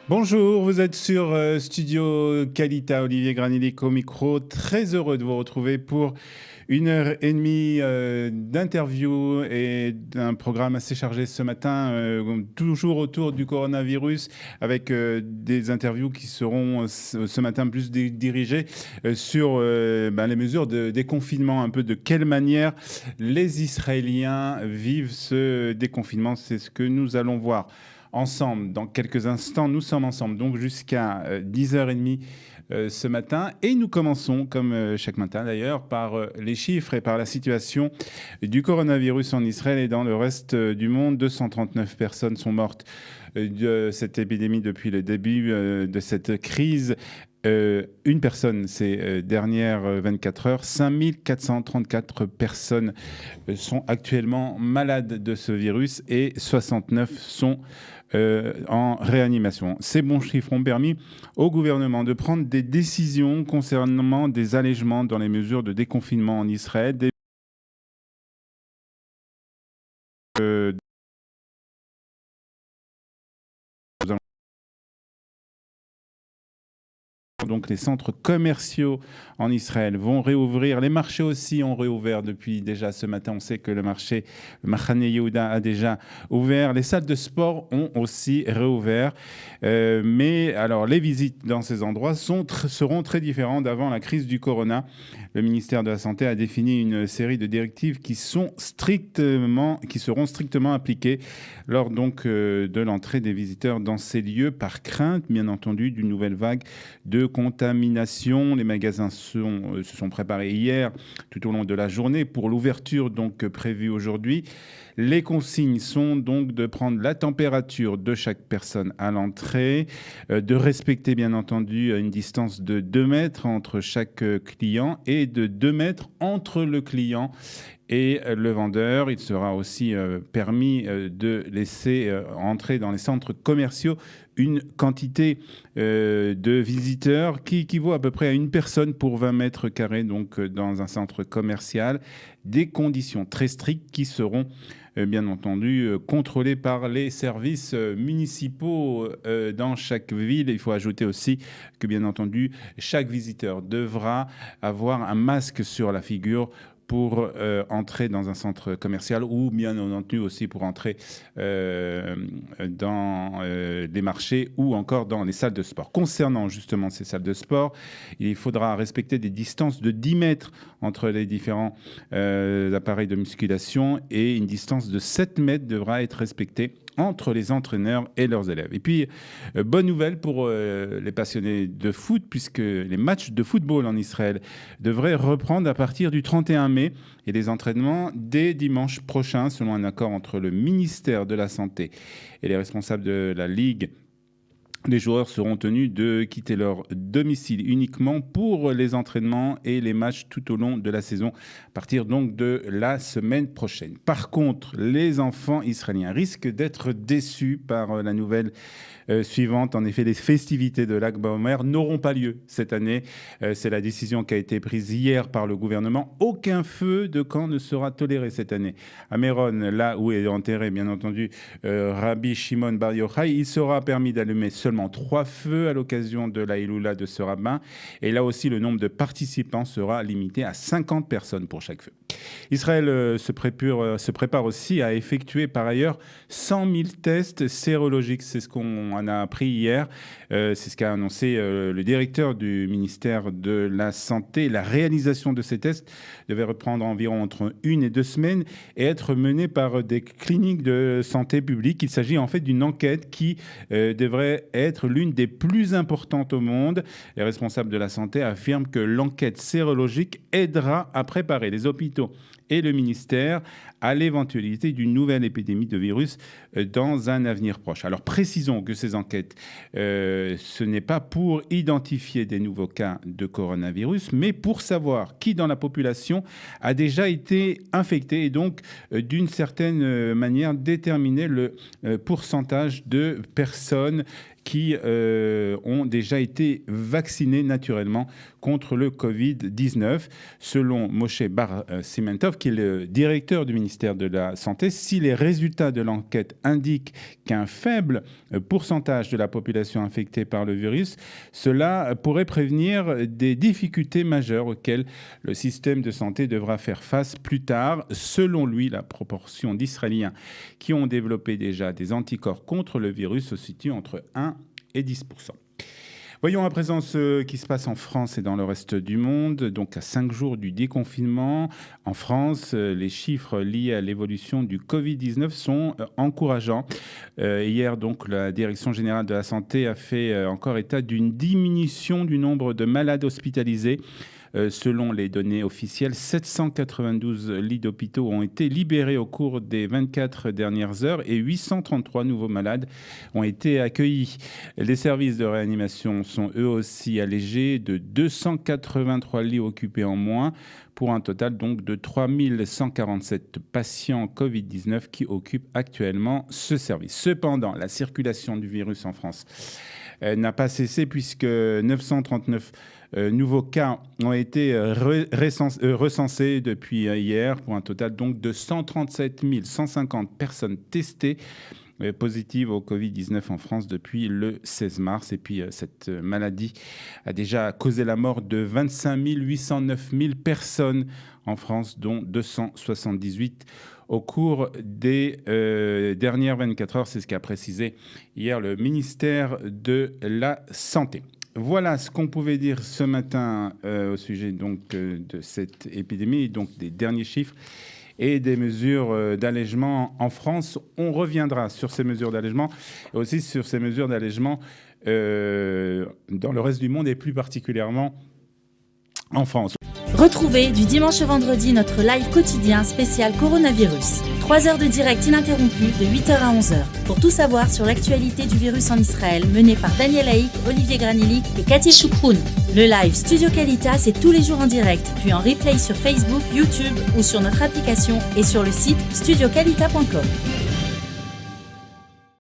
Bonjour, vous êtes sur Studio Qualita, Olivier Granilic au micro. Très heureux de vous retrouver pour 1 heure et demie d'interview et d'un programme assez chargé ce matin, toujours autour du coronavirus, avec des interviews qui seront ce matin plus dirigées sur les mesures de déconfinement, un peu de quelle manière les Israéliens vivent ce déconfinement. C'est ce que nous allons voir ensemble dans quelques instants. Nous sommes ensemble donc jusqu'à 10h30 ce matin et nous commençons comme chaque matin d'ailleurs par les chiffres et par la situation du coronavirus en Israël et dans le reste du monde. 239 personnes sont mortes de cette épidémie depuis le début de cette crise. Une personne ces dernières 24 heures. 5434 personnes sont actuellement malades de ce virus et 69 sont en réanimation. Ces bons chiffres ont permis au gouvernement de prendre des décisions concernant des allègements dans les mesures de déconfinement en Israël. Donc les centres commerciaux en Israël vont réouvrir. Les marchés aussi ont réouvert depuis déjà ce matin. On sait que le marché Machane Yehuda a déjà ouvert. Les salles de sport ont aussi réouvert. Mais alors les visites dans ces endroits seront très différentes d'avant la crise du corona. Le ministère de la Santé a défini une série de directives qui seront strictement appliquées lors donc de l'entrée des visiteurs dans ces lieux par crainte, bien entendu, d'une nouvelle vague de contamination. Les magasins se sont préparés hier tout au long de la journée pour l'ouverture donc prévue aujourd'hui. Les consignes sont donc de prendre la température de chaque personne à l'entrée, de respecter bien entendu une distance de 2 mètres entre chaque client et de 2 mètres entre le client et le vendeur. Il sera aussi permis de laisser entrer dans les centres commerciaux une quantité de visiteurs qui équivaut à peu près à une personne pour 20 mètres carrés, donc dans un centre commercial. Des conditions très strictes qui seront bien entendu contrôlées par les services municipaux dans chaque ville. Il faut ajouter aussi que bien entendu chaque visiteur devra avoir un masque sur la figure pour entrer dans un centre commercial ou bien entendu aussi pour entrer dans des marchés ou encore dans les salles de sport. Concernant justement ces salles de sport, il faudra respecter des distances de 10 mètres entre les différents appareils de musculation et une distance de 7 mètres devra être respectée entre les entraîneurs et leurs élèves. Et puis, bonne nouvelle pour les passionnés de foot, puisque les matchs de football en Israël devraient reprendre à partir du 31 mai et les entraînements dès dimanche prochain, selon un accord entre le ministère de la Santé et les responsables de la Ligue. Les joueurs seront tenus de quitter leur domicile uniquement pour les entraînements et les matchs tout au long de la saison, à partir donc de la semaine prochaine. Par contre, les enfants israéliens risquent d'être déçus par la nouvelle suivante. En effet, les festivités de Lag BaOmer n'auront pas lieu cette année. C'est la décision qui a été prise hier par le gouvernement. Aucun feu de camp ne sera toléré cette année. À Méron, là où est enterré, bien entendu, Rabbi Shimon Bar Yochai, il sera permis d'allumer seulement 3 feux à l'occasion de la Iloula de ce rabbin. Et là aussi, le nombre de participants sera limité à 50 personnes pour chaque feu. Israël se prépare aussi à effectuer par ailleurs 100 000 tests sérologiques. C'est ce qu'on en a appris hier. C'est ce qu'a annoncé le directeur du ministère de la Santé. La réalisation de ces tests devait reprendre environ entre 1 et 2 semaines et être menée par des cliniques de santé publique. Il s'agit en fait d'une enquête qui devrait être l'une des plus importantes au monde. Les responsables de la santé affirment que l'enquête sérologique aidera à préparer les hôpitaux et le ministère à l'éventualité d'une nouvelle épidémie de virus dans un avenir proche. Alors précisons que ces enquêtes, ce n'est pas pour identifier des nouveaux cas de coronavirus, mais pour savoir qui dans la population a déjà été infecté et donc d'une certaine manière déterminer le pourcentage de personnes qui ont déjà été vaccinés naturellement contre le Covid-19. Selon Moshe Bar Simentov, qui est le directeur du ministère de la Santé, si les résultats de l'enquête indiquent qu'un faible pourcentage de la population infectée par le virus, cela pourrait prévenir des difficultés majeures auxquelles le système de santé devra faire face plus tard. Selon lui, la proportion d'Israéliens qui ont développé déjà des anticorps contre le virus se situe entre 1 et 10%. Voyons à présent ce qui se passe en France et dans le reste du monde. Donc, à 5 jours du déconfinement, en France, les chiffres liés à l'évolution du Covid-19 sont encourageants. Hier, donc, la Direction générale de la santé a fait encore état d'une diminution du nombre de malades hospitalisés. Selon les données officielles, 792 lits d'hôpitaux ont été libérés au cours des 24 dernières heures et 833 nouveaux malades ont été accueillis. Les services de réanimation sont eux aussi allégés de 283 lits occupés en moins pour un total donc de 3147 patients Covid-19 qui occupent actuellement ce service. Cependant, la circulation du virus en France n'a pas cessé puisque 939 nouveaux cas ont été recensés depuis hier pour un total donc de 137 150 personnes testées positives au Covid-19 en France depuis le 16 mars. Et puis cette maladie a déjà causé la mort de 25 809 personnes en France, dont 278 au cours des dernières 24 heures. C'est ce qu'a précisé hier le ministère de la Santé. Voilà ce qu'on pouvait dire ce matin au sujet donc, de cette épidémie, donc des derniers chiffres et des mesures d'allègement en France. On reviendra sur ces mesures d'allègement et aussi sur ces mesures d'allègement dans le reste du monde et plus particulièrement en France. Retrouvez du dimanche au vendredi notre live quotidien spécial coronavirus. 3 heures de direct ininterrompu de 8h à 11h. Pour tout savoir sur l'actualité du virus en Israël, mené par Daniel Haïk, Olivier Granilic et Cathy Choukroun. Le live Studio Qualitas, c'est tous les jours en direct, puis en replay sur Facebook, YouTube ou sur notre application et sur le site studioqualita.com.